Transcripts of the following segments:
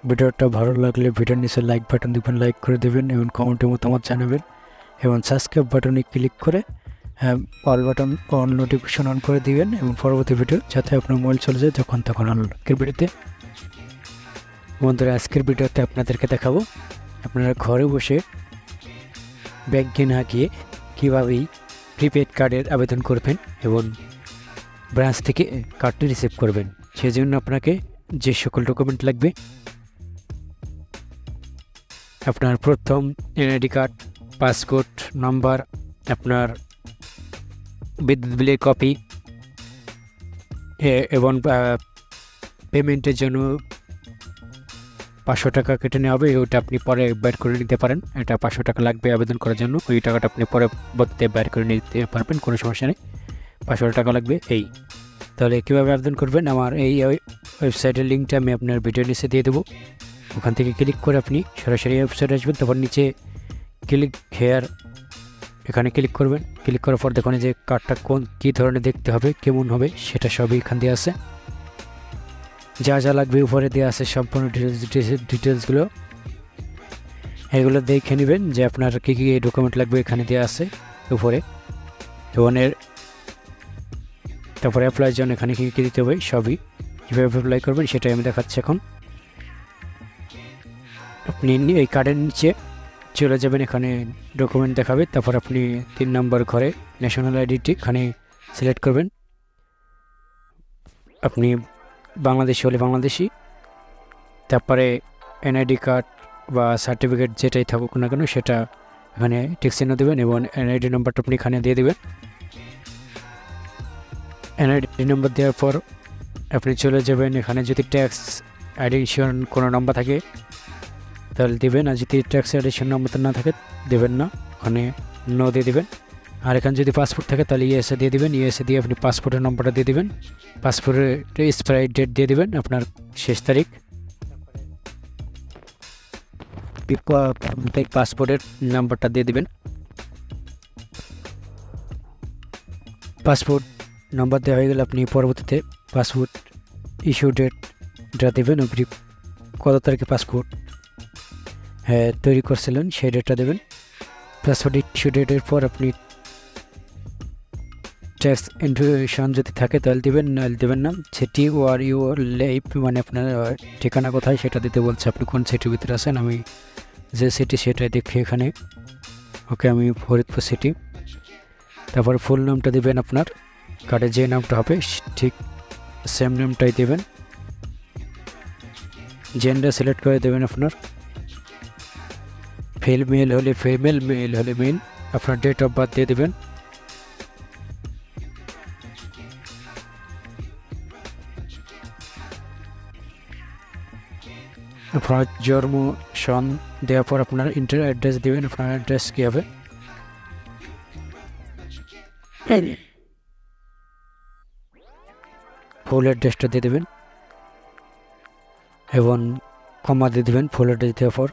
ভিডিওটা ভালো লাগলে ভিডিওর নিচে লাইক বাটন দিবেন, লাইক করে দেবেন এবং কমেন্টে মতামত জানাবেন এবং সাবস্ক্রাইব বাটনে ক্লিক করে all button on notification on করে দিবেন এবং পরবর্তী ভিডিও যাতে আপনার মোবাইল চলে যায় যখন তখন আজকের ভিডিওতে বন্ধুরা আজকের ভিডিওতে আপনাদেরকে দেখাবো আপনারা ঘরে বসে ব্যাংকে না গিয়ে কীভাবে প্রিপেড কার্ডের আবেদন করবেন এবং ব্রাঞ্চ থেকে কার্ডটি রিসিভ করবেন। সেজন্য আপনাকে যে সকল ডকুমেন্ট লাগবে, আপনার প্রথম এনআইডি কার্ড, পাসপোর্ট নাম্বার, আপনার বিদ্যুৎ বিলের কপি এবং পেমেন্টের জন্য 500 টাকা কেটে নেওয়া হবে। ওটা আপনি পরে বের করে নিতে পারেন। এটা 500 টাকা লাগবে আবেদন করার জন্য। ওই টাকাটা আপনি পরে বদলে বের করে নিতে পারবেন, কোনো সমস্যা নেই। 500 টাকা লাগবে। তাহলে কীভাবে আবেদন করবেন আমার এই ওয়েবসাইটের লিঙ্কটা আমি আপনার ভিডিও নিচে দিয়ে দেবো। ওখান থেকে ক্লিক করে আপনি সরাসরি ওয়েবসাইটে আসবেন। তারপর নিচে ক্লিক হেয়ার এখানে ক্লিক করবেন। ক্লিক করার পর দেখুন যে কার্ডটা কী ধরনের দেখতে হবে, কেমন হবে, সেটা সবই এখান দিয়ে আছে। যা যা লাগবে উপরে দেওয়া আছে সম্পূর্ণ ডিটেলসগুলো, এগুলো দেখে নেবেন যে আপনার কী কী ডকুমেন্ট লাগবে এখানে দেওয়া আছে উপরে। এবং তারপরে অ্যাপ্লাইয়ের জন্য এখানে কী কী দিতে হবে সবই কীভাবে অ্যাপ্লাই করবেন সেটাই আমি দেখাচ্ছি এখন। আপনি এই কার্ডের নিচে চলে যাবেন, এখানে ডকুমেন্ট দেখাবে। তারপর আপনি 3 নম্বর ঘরে ন্যাশনাল আইডিটি এখানে সিলেক্ট করবেন। আপনি বাংলাদেশি হলে বাংলাদেশি, তারপরে এনআইডি কার্ড বা সার্টিফিকেট যেটাই থাকুক না কেন সেটা এখানে টিক চিহ্ন দেবেন এবং এনআইডি নাম্বারটা আপনি এখানে দিয়ে দেবেন। এনআইডি নাম্বার দেওয়ার পর আপনি চলে যাবেন, এখানে যদি ট্যাক্স আইডেন্টিফিকেশন কোনো নাম্বার থাকে তাহলে দেবেন, আর যদি ট্যাক্স আইডেন্টিফিকেশন নাম্বার না থাকে দেবেন না, ওখানে নো দিয়ে দেবেন। আর এখানে যদি পাসপোর্ট থাকে তাহলে ইএসএ দিয়ে দেবেন। ইএসএ দিয়ে আপনি পাসপোর্টের নম্বরটা দিয়ে দেবেন। পাসপোর্টের এক্সপায়ারি ডেট দিয়ে দেবেন, আপনার শেষ তারিখ। পাসপোর্টের নাম্বারটা দিয়ে দেবেন। পাসপোর্ট নাম্বার দেওয়া হয়ে গেলে আপনি পরবর্তীতে পাসপোর্ট ইস্যু ডেটটা দেবেন। আপনি কত তারিখে পাসপোর্ট তৈরি করছিলেন সেই ডেটটা দেবেন। পাসপোর্ট ইস্যু ডেটের পর আপনি ট্যাক্স ইনফরমেশন যদি থাকে তাহলে দেবেন, নাহলে দেবেন না। সিটি ওয়ার ইউ লাইফ মানে আপনার ঠিকানা কোথায় সেটা দিতে বলছে, আপনি কোন সিটির ভিতরে আছেন। আমি যে সিটি সেটাই দেখি এখানে। ওকে, আমি ফরিদপুর সিটি। তারপর ফুল নামটা দেবেন, আপনার কার্ডে যে নামটা হবে ঠিক সেম নামটাই দেবেন। জেন্ডার সিলেক্ট করে দেবেন, আপনার ফিমেল হলে ফিমেল, মেল হলে মেল। আপনার ডেট অফ বার্থ দিয়ে দেবেন। আপনার জন্ম সন দেওয়ার পর আপনার ইন্টার অ্যাড্রেস দেবেন। আপনার অ্যাড্রেস কী হবে, ফুল অ্যাড্রেসটা দিয়ে দেবেন এবং কমা দিয়ে দেবেন ফুল অ্যাড্রেস দেওয়ার পর।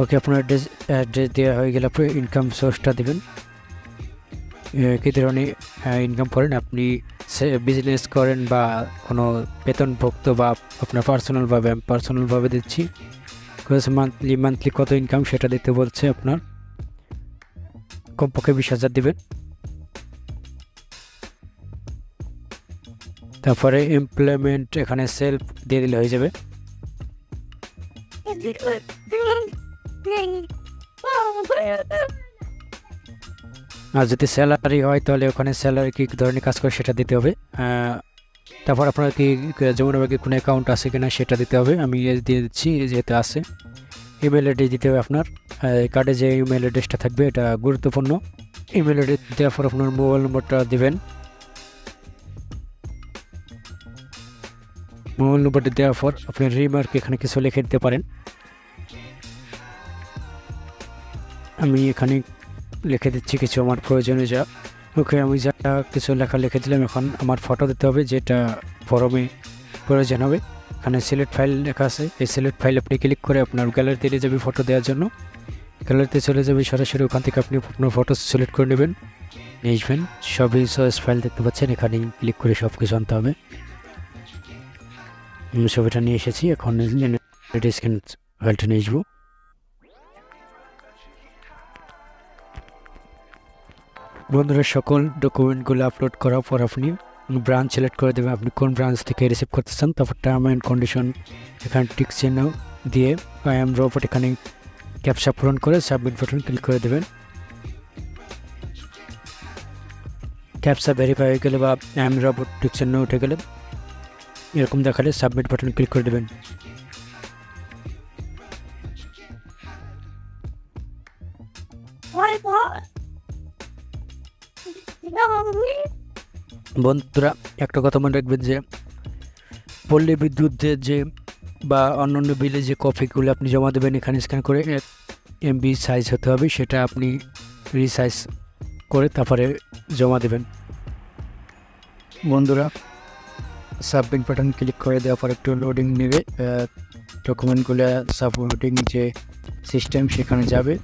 ওকে, আপনার অ্যাড্রেস দেওয়া হয়ে গেলে আপনি ইনকাম সোর্সটা দেবেন, কী ধরনের ইনকাম করেন, আপনি বিজনেস করেন বা কোনো বেতনভুক্ত বা আপনার পার্সোনালভাবে দিচ্ছি। মান্থলি কত ইনকাম সেটা দিতে বলছে, আপনার কমপক্ষে 20,000 দেবেন। তারপরে এমপ্লয়মেন্ট এখানে সেলফ দিয়ে দিলে হয়ে যাবে। আর যদি স্যালারি হয় তাহলে ওখানে স্যালারি কী ধরনের কাজ করে সেটা দিতে হবে। তারপর আপনার কি যমুনা ব্যাংকে কোনো অ্যাকাউন্ট আছে কিনা সেটা দিতে হবে। আমি দিয়ে দিচ্ছি যেহেতু আছে। ইমেল অ্যাড্রেস দিতে হবে আপনার, কার্ডে যে ইমেল অ্যাড্রেসটা থাকবে এটা গুরুত্বপূর্ণ। ইমেল অ্যাড্রেস দেওয়ার পর আপনার মোবাইল নম্বরটা দেবেন। মোবাইল নম্বরটা দেওয়ার পর আপনি রিমার্ক এখানে কিছু লিখে দিতে পারেন। আমি এখানে লিখে দিচ্ছি কিছু আমার প্রয়োজনীয় যা। ওকে, আমি যা কিছু লেখা লিখে দিলাম। এখন আমার ফটো দিতে হবে যেটা ফর্মে প্রয়োজন হবে। এখানে সিলেক্ট ফাইল লেখা আছে, এই সিলেক্ট ফাইল আপনি ক্লিক করে আপনার গ্যালারিতে নিয়ে যাবে ফটো দেওয়ার জন্য। গ্যালারিতে চলে যাবে সরাসরি, ওখান থেকে আপনি আপনার ফটো সিলেক্ট করে নেবেন। নিয়ে আসবেন। সবই সোর্স ফাইল দেখতে পাচ্ছেন, এখানে ক্লিক করে সব কিছু আনতে হবে। ছবিটা নিয়ে এসেছি, এখন স্ক্যান ফাইলটা নিয়ে আসবো। বন্ধুরা সকল ডকুমেন্টগুলো আপলোড করার পর আপনি ব্রাঞ্চ সিলেক্ট করে দেবেন, আপনি কোন ব্রাঞ্চ থেকে রিসিভ করতে চান। তারপর টার্ম অ্যান্ড কন্ডিশন এখানে টিক চিহ্ন দিয়ে আই এম রোবট এখানে ক্যাপচা পূরণ করে সাবমিট বাটন ক্লিক করে দেবেন। ক্যাপচা ভেরিফাই হয়ে গেলে বা আই এম রোবট টিক চিহ্ন উঠে গেলে এরকম দেখালে সাবমিট বাটন ক্লিক করে দেবেন। বন্ধুরা একটা কথা মনে রাখবেন যে পল্লী বিদ্যুতের যে বা অন্যান্য বিলে যে কপিগুলো আপনি জমা দেবেন এখানে স্ক্যান করে এমবি সাইজ হতে হবে, সেটা আপনি রিসাইজ করে তারপরে জমা দেবেন। বন্ধুরা সাবমিট বাটন ক্লিক করে দেওয়ার পর একটু লোডিং নেবে, ডকুমেন্টগুলো সাবমিটিং যে সিস্টেম সেখানে যাবে,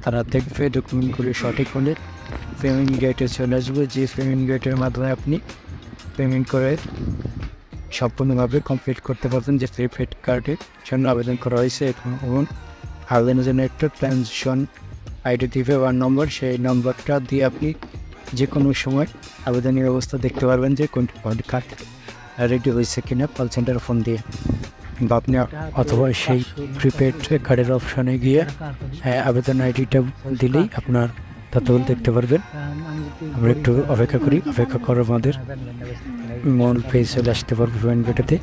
তারা দেখবে ডকুমেন্টগুলি সঠিক হলে পেমেন্ট গেটে চলে আসবে, যে পেমেন্ট গেটের মাধ্যমে আপনি পেমেন্ট করে সম্পূর্ণভাবে কমপ্লিট করতে পারবেন। যে প্রিপেড কার্ডের জন্য আবেদন করা হয়েছে এবং আবেদনের জন্য একটা ট্রানজেকশন আইডি দিবে বা নম্বর, সেই নম্বরটা দিয়ে আপনি যে কোনো সময় আবেদনের অবস্থা দেখতে পারবেন যে কোনটি কার্ড রেডি হয়েছে কিনা কল সেন্টার ফোন দিয়ে, বা আপনি অথবা সেই প্রিপেড কার্ডের অপশানে গিয়ে আবেদন আইডিটা দিলেই আপনার তথ্যগুলো দেখতে পারবেন। আমরা একটু অপেক্ষা করি, অপেক্ষা করে আমাদের মূল পেজ চলে আসতে পারবো পেমেন্ট গেটেতে।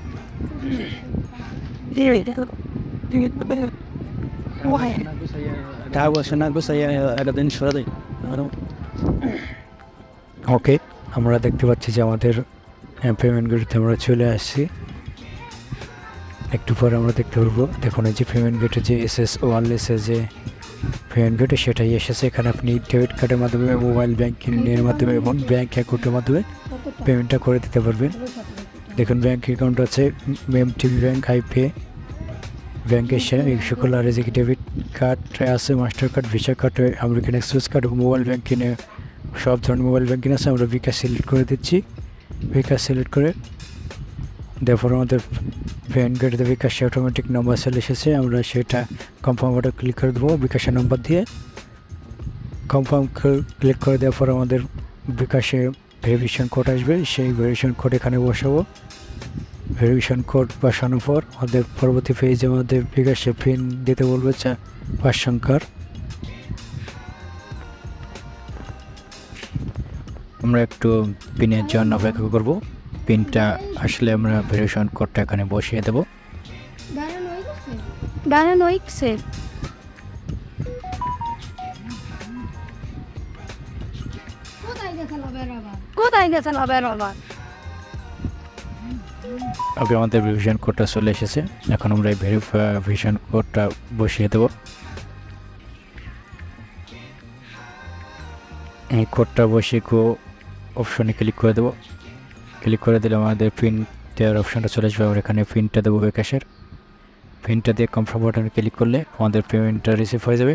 ওকে, আমরা দেখতে পাচ্ছি যে আমাদের পেমেন্ট গেটে আমরা চলে আসছি। একটু পরে আমরা দেখতে পারবো, দেখুন এই যে পেমেন্ট গেটে যে এসএস ওয়ারলেসের যে পেমেন্ট গেটে সেটাই এসেছে। এখানে আপনি ডেবিট কার্ডের মাধ্যমে, মোবাইল ব্যাংকিংয়ের মাধ্যমে এবং ব্যাঙ্ক অ্যাকাউন্টের মাধ্যমে পেমেন্টটা করে দিতে পারবেন। দেখুন ব্যাঙ্ক অ্যাকাউন্ট আছে এমটিবি ব্যাঙ্ক, আইপে ব্যাঙ্কের সকল আর যে ডেবিট কার্ড আছে, master card, visa card, American express card এবং মোবাইল ব্যাঙ্কিংয়ে সব ধরনের মোবাইল ব্যাঙ্কিং আছে। আমরা বিকাশ সিলেক্ট করে দিচ্ছি, বিকাশ সিলেক্ট করে তারপর আমাদের পেমেন্ট গেটে বিকাশে অটোমেটিক নাম্বার চলে এসেছে, আমরা সেটা কনফার্ম বাটন ক্লিক করে দেবো। বিকাশের নাম্বার দিয়ে কনফার্ম ক্লিক করে দেওয়ার পর আমাদের বিকাশে ভেরিফিকেশন কোড আসবে, সেই ভেরিফিকেশন কোড এখানে বসাবো। ভেরিফিকেশন কোড বসানোর পর আমাদের পরবর্তী পেজে আমাদের বিকাশে পিন দিতে বলবে 5 সংখ্যার। আমরা একটু পিনের জন্য অপেক্ষা করব, পিনটা আসলে আমরা ভেরিফিকেশন কোডটা এখানে বসিয়ে দেব। ওকে, আমাদের ভেরিফিকেশন কোডটা চলে এসেছে, এখন আমরা এই ভেরিফিকেশন কোডটা বসিয়ে দেব। এই কোডটা বসিয়ে অপশনে ক্লিক করে দেবো। ক্লিক করে দিলে আমাদের পিন দেওয়ার অপশানটা চলে আসবে, আমরা এখানে পিনটা দেবো বিকাশের। পিনটা দিয়ে কনফার্ম বাটনে ক্লিক করলে আমাদের পেমেন্টটা রিসিভ হয়ে যাবে।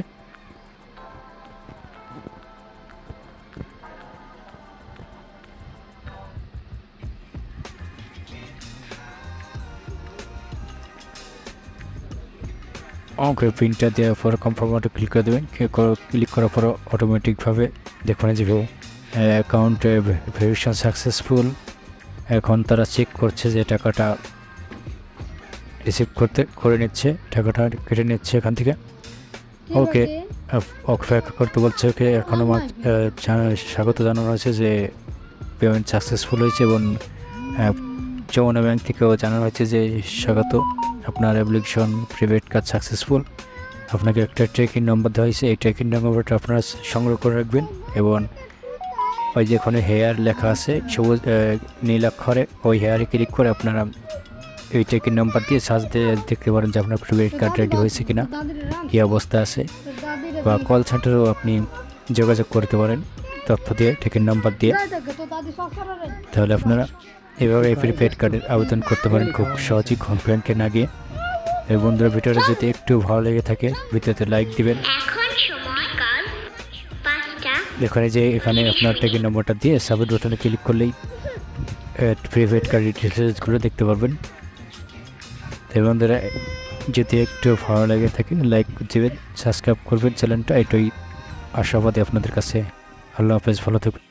ওকে, পিনটা দেওয়ার পর কনফার্ম বাটনে ক্লিক করে দেবেন। ক্লিক করার পর অটোমেটিকভাবে দেখুন যে অ্যাকাউন্ট ভেরিফিকেশন সাকসেসফুল। এখন তারা চেক করছে যে টাকাটা রিসিভ করে নিচ্ছে, টাকাটা কেটে নিচ্ছে এখান থেকে। ওকে, অপেক্ষা করতে বলছে। ওকে, এখন আমার স্বাগত জানানো হয়েছে যে পেমেন্ট সাকসেসফুল হয়েছে এবং যমুনা ব্যাংক থেকেও জানানো হয়েছে যে স্বাগত, আপনার অ্যাপ্লিকেশন প্রিপেড কার্ড সাকসেসফুল। আপনাকে একটা ট্র্যাকিং নম্বর দেওয়া হয়েছে, এই ট্র্যাকিং নম্বরটা আপনারা সংগ্রহ করে রাখবেন এবং ওই যেখানে হেয়ার লেখা আছে সবুজ নীল অক্ষরে, ওই হেয়ারে ক্লিক করে আপনারা এই ট্র্যাকিং নাম্বার দিয়ে সার্চ দিয়ে দেখতে পারেন যে আপনার প্রিপেড কার্ড রেডি হয়েছে কিনা, কী অবস্থা আছে। বা কল সেন্টারেও আপনি যোগাযোগ করতে পারেন তথ্য দিয়ে, ট্র্যাকিং নাম্বার দিয়ে। তাহলে আপনারা এভাবে এই প্রিপেড কার্ডের আবেদন করতে পারেন খুব সহজেই, ঘর ব্যাংকে না গিয়ে। এই বন্ধুরা ভিডিওটা যদি একটু ভালো লেগে থাকে ভিডিওতে লাইক দিবেন। এখন সময় কাল 5টা দেখুন এই যে এখানে আপনার ট্যাগের নম্বরটা দিয়ে সাবমিট বাটনে ক্লিক করলেই প্রিপেড কার্ড ডিটেলসগুলো দেখতে পারবেন। তাই বন্ধুরা, যদি একটু ভালো লাগে থাকে লাইক দেবেন, সাবস্ক্রাইব করবেন চ্যানেলটা, এটাই আশাবাদী আপনাদের কাছে। আল্লাহ হাফেজ, ভালো থাকুন।